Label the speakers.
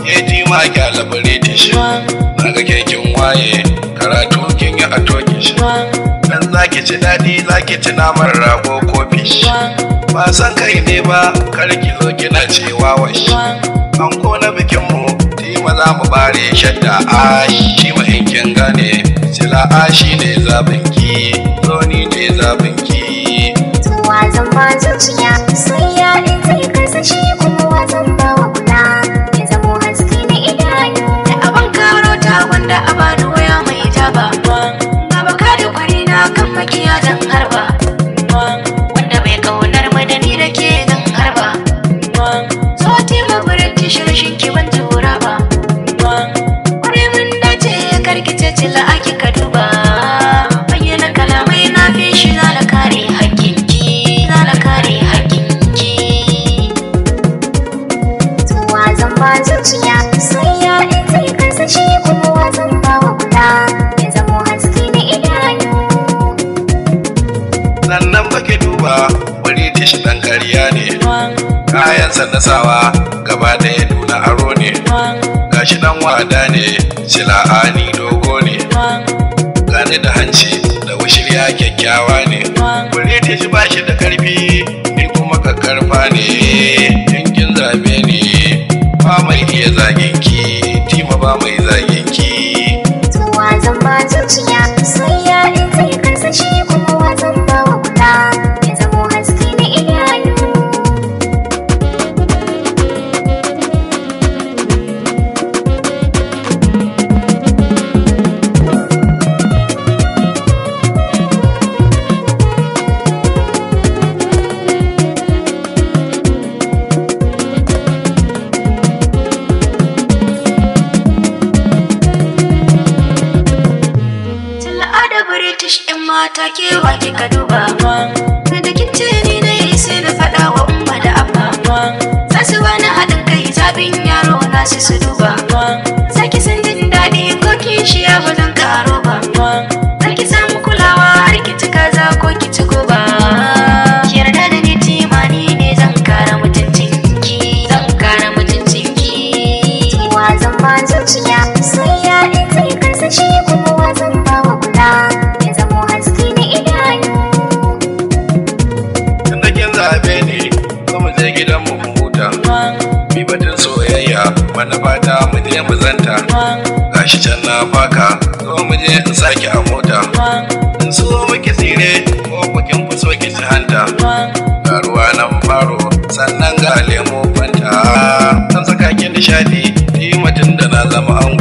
Speaker 1: Ya ji ma kyalabare da shi na ga kekin waye karatu kin yi a toki shi dan zaki ci daɗi zaki ci naman rago ko fish ba san kai ne ba kar ki zo kina cewa washi an ko na bikin mu ti ma za mu bare shadda shi ma in kin gane sila shi ne zabin ki zo ni ne zabin ki
Speaker 2: tuwa zan ba zuciya sai ya in sai kasa shi kuma wazan ba wa kula
Speaker 3: wanda a bani waya mai jaba na baka da kwari na kan makiya zan harba wanda mai kaunar madani da ke zan harba so tema burin tishirshin ki ban jura ba kwari mun dace karkice cila ake ka duba bayyana kalamai na fi shi za na kare hakkinki za na kare hakkinki
Speaker 2: tuwa zan ba zuciya sai ya in sai kasa shi kuma
Speaker 1: sannan baki duba wani tishi dan kariya ne kayan sannasawa gaba ɗaya nuna aro ne gashi dan wada ne sila'ani dogo ne gani da hanci da wushirya kyakkyawa ne wani tishi ba shi da karfi ni kuma kakkarfa ne yankin zabe ne ba mai iya zaginki tima ba mai zaginki
Speaker 2: tuwa zan ba zuciya sai ya in sai kasa shi kuma wazan ba wa kula ya zamo haske na idanu
Speaker 3: mata kewa kika duba da kin ce ni ne sai na faɗa wa umma da abba za su bani haɗin kai zaɓin yaro na su duba saki san jin daɗi ko kishiya ba zan karo ba za ki samu kulawa har ki ci kaza ko ki ci goba ki yarda da ni timani ne zan kara mutuncinki zan kara mutuncinki
Speaker 2: tuwa zan ba zuciya sai ya in sai kasa shi kuma wazan ba wa kula
Speaker 1: gidan mu huta mi batun soyayya mana fata mu je mu zanta gashi can na faka zo mu je in saki a mota in so muke tsire ko kukin ku so ki hanta ga ruwa nan faro sannan ga lemo fanta san saka ki nishadi yi mutun da na zama an